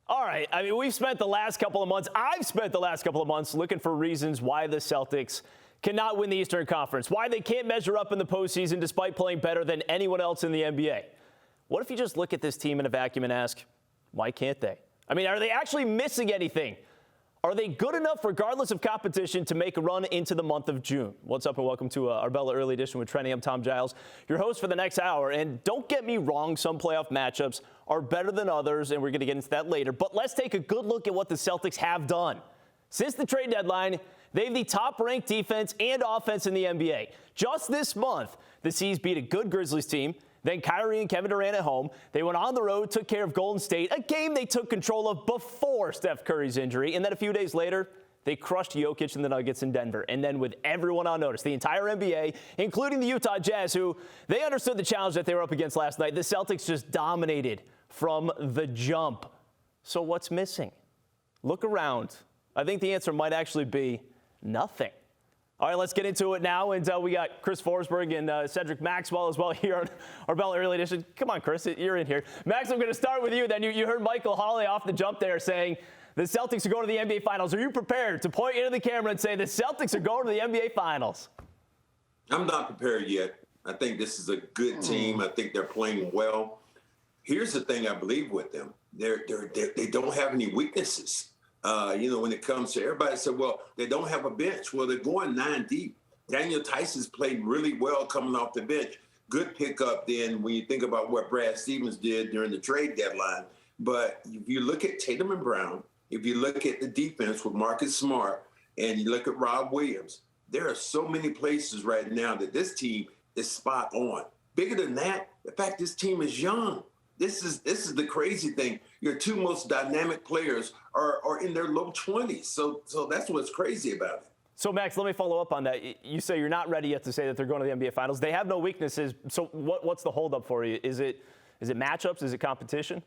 All right. I mean, I've spent the last couple of months looking for reasons why the Celtics cannot win the Eastern Conference, why they can't measure up in the postseason despite playing better than anyone else in the NBA. What if you just look at this team in a vacuum and ask, why can't they? I mean, are they actually missing anything? Are they good enough, regardless of competition, to make a run into the month of June? What's up, and welcome to our Bella Early Edition with Trenny. I'm Tom Giles, your host for the next hour. And don't get me wrong, some playoff matchups are better than others, and we're going to get into that later. But let's take a good look at what the Celtics have done. Since the trade deadline, they have the top-ranked defense and offense in the NBA. Just this month, the C's beat a good Grizzlies team. Then Kyrie and Kevin Durant at home. They went on the road, took care of Golden State, a game they took control of before Steph Curry's injury. And then a few days later, they crushed Jokic and the Nuggets in Denver. And then with everyone on notice, the entire NBA, including the Utah Jazz, who they understood the challenge that they were up against last night, the Celtics just dominated from the jump. So what's missing? Look around. I think the answer might actually be nothing. All right, let's get into it now. And we got Chris Forsberg and Cedric Maxwell as well here on our Bella Early Edition. Come on, Chris, you're in here. Max, I'm going to start with you. Then you heard Michael Hawley off the jump there saying the Celtics are going to the NBA Finals. Are you prepared to point into the camera and say the Celtics are going to the NBA Finals? I'm not prepared yet. I think this is a good team. I think they're playing well. Here's the thing I believe with them. They don't have any weaknesses. When it comes to everybody said, well, they don't have a bench. Well, they're going 9 deep. Daniel Tyson's played really well coming off the bench. Good pickup then when you think about what Brad Stevens did during the trade deadline. But if you look at Tatum and Brown, if you look at the defense with Marcus Smart, and you look at Rob Williams, there are so many places right now that this team is spot on. Bigger than that, the fact this team is young. This is the crazy thing. Your two most dynamic players are in their low 20s. So that's what's crazy about it. So, Max, let me follow up on that. You say you're not ready yet to say that they're going to the NBA Finals. They have no weaknesses. So what's the holdup for you? Is it matchups? Is it competition?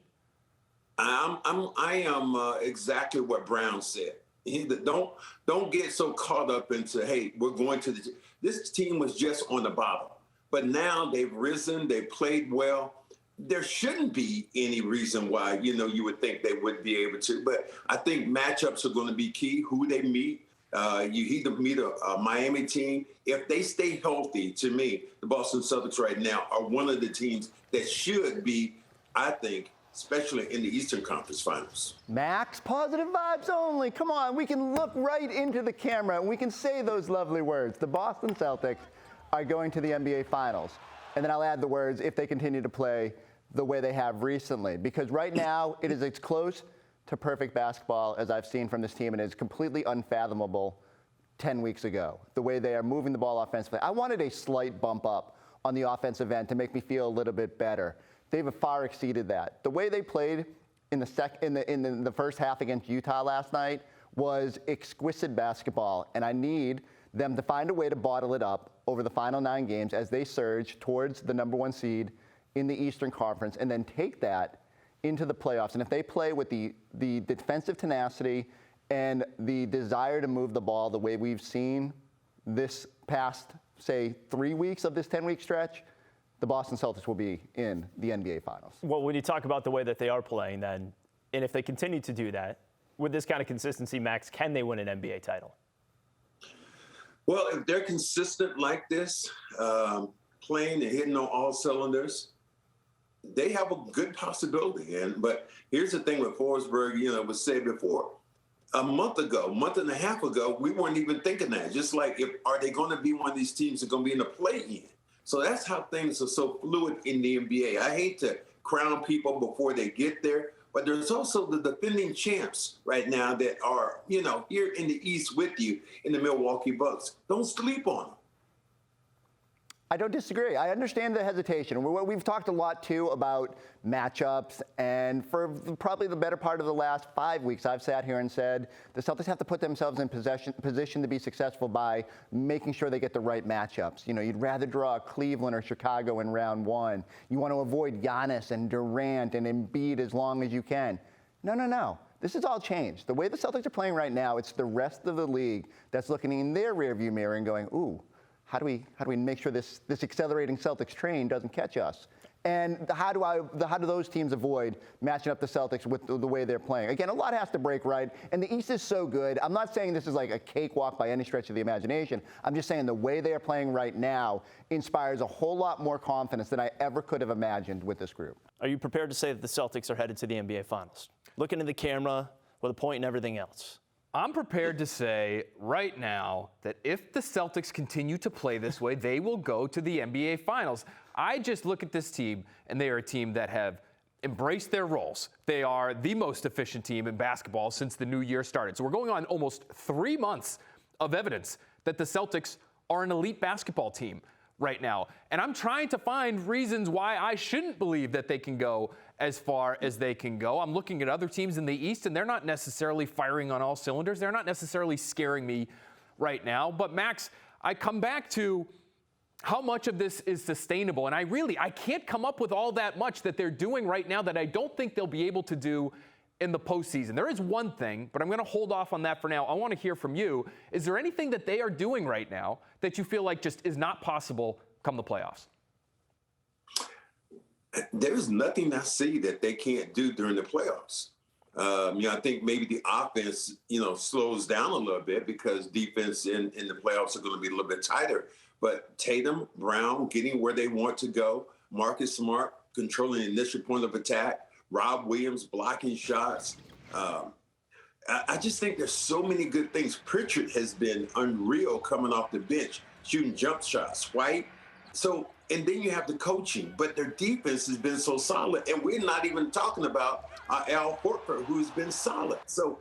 I am exactly what Brown said. Don't get so caught up into, hey, we're going to this team was just on the bottom. But now they've risen. They've played well. There shouldn't be any reason why, you would think they would be able to. But I think matchups are going to be key, who they meet. You either meet a Miami team. If they stay healthy, to me, the Boston Celtics right now are one of the teams that should be, I think, especially in the Eastern Conference Finals. Max, positive vibes only. Come on, we can look right into the camera and we can say those lovely words. The Boston Celtics are going to the NBA Finals. And then I'll add the words, if they continue to play the way they have recently. Because right now, it is as close to perfect basketball as I've seen from this team, and it's completely unfathomable 10 weeks ago, the way they are moving the ball offensively. I wanted a slight bump up on the offensive end to make me feel a little bit better. They've far exceeded that. The way they played in the first half against Utah last night was exquisite basketball, and I need them to find a way to bottle it up over the final 9 games as they surge towards the number 1 seed in the Eastern Conference, and then take that into the playoffs. And if they play with the defensive tenacity and the desire to move the ball the way we've seen this past, say, 3 weeks of this 10-week stretch, the Boston Celtics will be in the NBA Finals. Well, when you talk about the way that they are playing then, and if they continue to do that, with this kind of consistency, Max, can they win an NBA title? Well, if they're consistent like this, playing and hitting on all cylinders, they have a good possibility. But here's the thing with Forsberg, was said before. A month and a half ago, we weren't even thinking that. Just like, are they going to be one of these teams that are going to be in the play-in? So that's how things are so fluid in the NBA. I hate to crown people before they get there, but there's also the defending champs right now that are, here in the East with you in the Milwaukee Bucks. Don't sleep on them. I don't disagree. I understand the hesitation. We've talked a lot, too, about matchups. And for probably the better part of the last 5 weeks, I've sat here and said the Celtics have to put themselves in position to be successful by making sure they get the right matchups. You'd rather draw Cleveland or Chicago in round 1. You want to avoid Giannis and Durant and Embiid as long as you can. No. This has all changed. The way the Celtics are playing right now, it's the rest of the league that's looking in their rearview mirror and going, ooh, how do we make sure this accelerating Celtics train doesn't catch us? And how do those teams avoid matching up the Celtics with the way they're playing? Again, a lot has to break right, and the East is so good. I'm not saying this is like a cakewalk by any stretch of the imagination. I'm just saying the way they are playing right now inspires a whole lot more confidence than I ever could have imagined with this group. Are you prepared to say that the Celtics are headed to the NBA Finals? Looking at the camera with a point and everything else. I'm prepared to say right now that if the Celtics continue to play this way, they will go to the NBA Finals. I just look at this team, and they are a team that have embraced their roles. They are the most efficient team in basketball since the new year started. So we're going on almost 3 months of evidence that the Celtics are an elite basketball team right now. And I'm trying to find reasons why I shouldn't believe that they can go as far as they can go. I'm looking at other teams in the East, and they're not necessarily firing on all cylinders. They're not necessarily scaring me right now. But, Max, I come back to how much of this is sustainable. And I can't come up with all that much that they're doing right now that I don't think they'll be able to do in the postseason. There is one thing, but I'm going to hold off on that for now. I want to hear from you. Is there anything that they are doing right now that you feel like just is not possible come the playoffs? There's nothing I see that they can't do during the playoffs. I think maybe the offense, slows down a little bit because defense in the playoffs are going to be a little bit tighter. But Tatum, Brown, getting where they want to go, Marcus Smart controlling the initial point of attack, Rob Williams blocking shots. I just think there's so many good things. Pritchard has been unreal coming off the bench, shooting jump shots. White. And then you have the coaching, but their defense has been so solid. And we're not even talking about Al Horford, who's been solid. So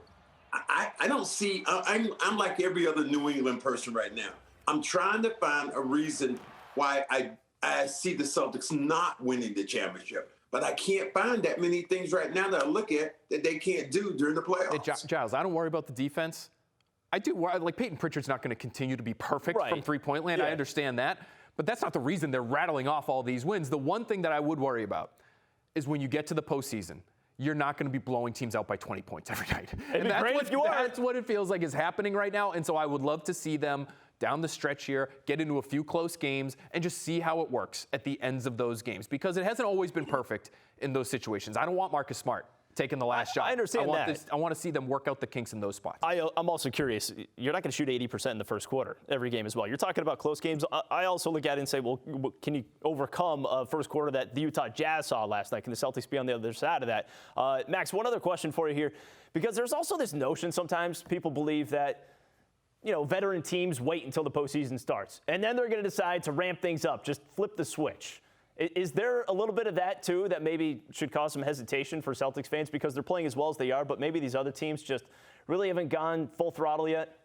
I don't see, I'm like every other New England person right now. I'm trying to find a reason why I see the Celtics not winning the championship. But I can't find that many things right now that I look at that they can't do during the playoffs. Hey, Giles, I don't worry about the defense. I do worry, like Peyton Pritchard's not going to continue to be perfect from three-point land. Yeah. I understand that. But that's not the reason they're rattling off all these wins. The one thing that I would worry about is when you get to the postseason, you're not going to be blowing teams out by 20 points every night. And that's what it feels like is happening right now. And so I would love to see them down the stretch here, get into a few close games, and just see how it works at the ends of those games. Because it hasn't always been perfect in those situations. I don't want Marcus Smart taking the last shot. I understand that. I want to see them work out the kinks in those spots. I'm also curious. You're not going to shoot 80% in the first quarter every game as well. You're talking about close games. I also look at it and say, well, can you overcome a first quarter that the Utah Jazz saw last night? Can the Celtics be on the other side of that? Max, one other question for you here, because there's also this notion sometimes people believe that veteran teams wait until the postseason starts, and then they're going to decide to ramp things up, just flip the switch. Is there a little bit of that, too, that maybe should cause some hesitation for Celtics fans because they're playing as well as they are, but maybe these other teams just really haven't gone full throttle yet?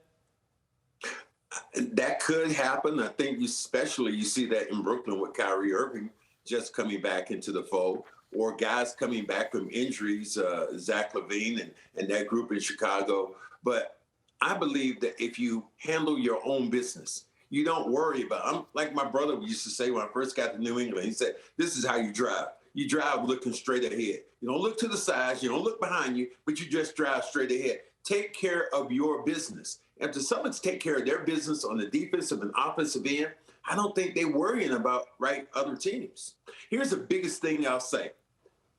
That could happen. I think you see that in Brooklyn with Kyrie Irving just coming back into the fold, or guys coming back from injuries, Zach LaVine and that group in Chicago. But I believe that if you handle your own business, you don't worry about it. I'm like my brother used to say when I first got to New England. He said, this is how you drive. You drive looking straight ahead. You don't look to the sides. You don't look behind you, but you just drive straight ahead. Take care of your business. If the Celtics take care of their business on the defensive and offensive end, I don't think they're worrying about other teams. Here's the biggest thing I'll say.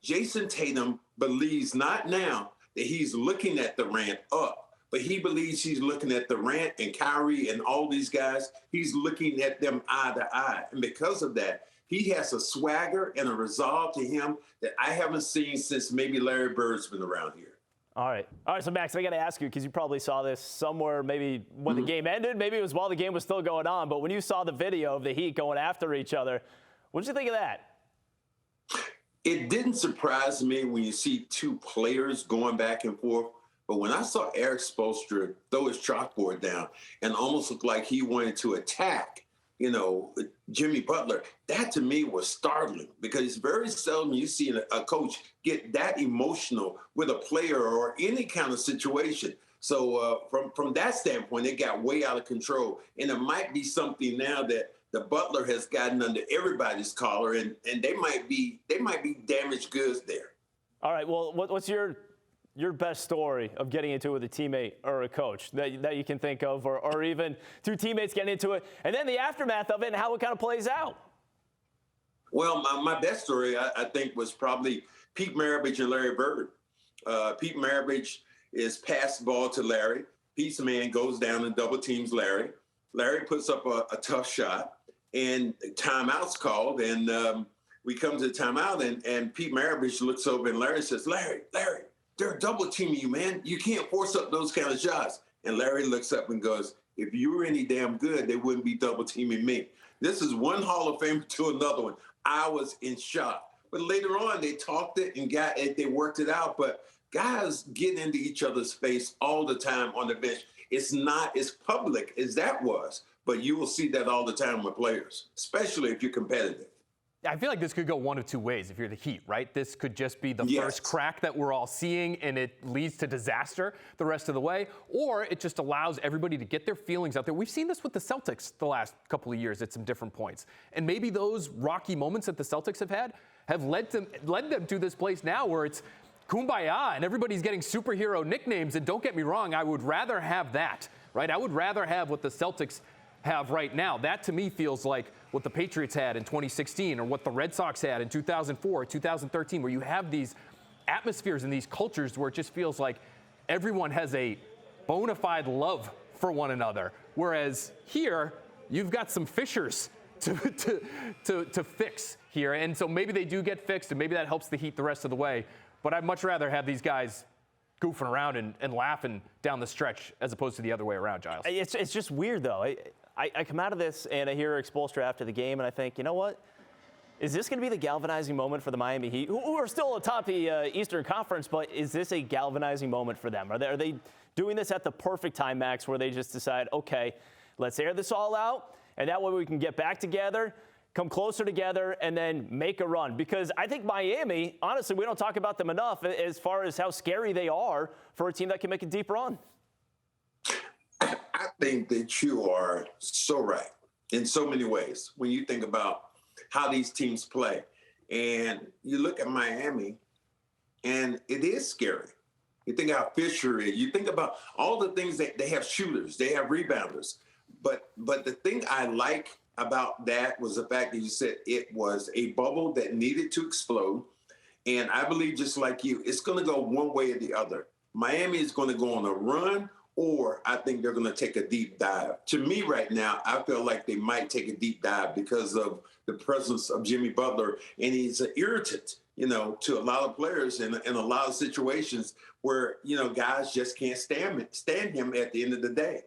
Jason Tatum believes not now that he's looking at the ramp up, but he believes he's looking at Durant and Kyrie and all these guys. He's looking at them eye to eye. And because of that, he has a swagger and a resolve to him that I haven't seen since maybe Larry Bird's been around here. All right. So, Max, I got to ask you, because you probably saw this somewhere maybe when the game ended. Maybe it was while the game was still going on. But when you saw the video of the Heat going after each other, what did you think of that? It didn't surprise me when you see two players going back and forth. But when I saw Eric Spoelstra throw his chalkboard down and almost looked like he wanted to attack, Jimmy Butler, that to me was startling because it's very seldom you see a coach get that emotional with a player or any kind of situation. So from that standpoint, it got way out of control. And it might be something now that the Butler has gotten under everybody's collar, and they might be damaged goods there. All right. Well, what's your best story of getting into it with a teammate or a coach that you can think of, or even two teammates getting into it, and then the aftermath of it and how it kind of plays out? Well, my best story, I think, was probably Pete Maravich and Larry Bird. Pete Maravich is passed the ball to Larry. Pete's man goes down and double teams Larry. Larry puts up a tough shot, and timeout's called, and we come to the timeout, and Pete Maravich looks over, and Larry says, Larry, they're double teaming you, man. You can't force up those kind of shots. And Larry looks up and goes, if you were any damn good, they wouldn't be double teaming me. This is one Hall of Famer to another one. I was in shock. But later on, they talked it and they worked it out. But guys get into each other's face all the time on the bench. It's not as public as that was, but you will see that all the time with players, especially if you're competitive. I feel like this could go one of two ways if you're the Heat, right? This could just be the Yes. first crack that we're all seeing, and it leads to disaster the rest of the way, or it just allows everybody to get their feelings out there. We've seen this with the Celtics the last couple of years at some different points, and maybe those rocky moments that the Celtics have led them to this place now where it's kumbaya and everybody's getting superhero nicknames. And don't get me wrong, I would rather have that, right? I would rather have what the Celtics have right now. That to me feels like what the Patriots had in 2016 or what the Red Sox had in 2004 or 2013, where you have these atmospheres and these cultures where it just feels like everyone has a bona fide love for one another. Whereas here, you've got some fissures to fix here. And so maybe they do get fixed, and maybe that helps the Heat the rest of the way. But I'd much rather have these guys goofing around and laughing down the stretch as opposed to the other way around, Giles. It's just weird, though. I come out of this and I hear Expulstra after the game, and I think, you know what? Is this going to be the galvanizing moment for the Miami Heat, who are still atop the Eastern Conference, but is this a galvanizing moment for them? Are they doing this at the perfect time, Max, where they just decide, okay, let's air this all out, and that way we can get back together, come closer together, and then make a run? Because I think Miami, honestly, we don't talk about them enough as far as how scary they are for a team that can make a deep run. I think that you are so right in so many ways when you think about how these teams play. And you look at Miami, and it is scary. You think how Fisher is. You think about all the things that they have: shooters, they have rebounders. But the thing I like about that was the fact that you said it was a bubble that needed to explode. And I believe, just like you, it's going to go one way or the other. Miami is going to go on a run, or I think they're going to take a deep dive. To me right now, I feel like they might take a deep dive because of the presence of Jimmy Butler, and he's an irritant, to a lot of players in a lot of situations where, guys just can't stand him at the end of the day.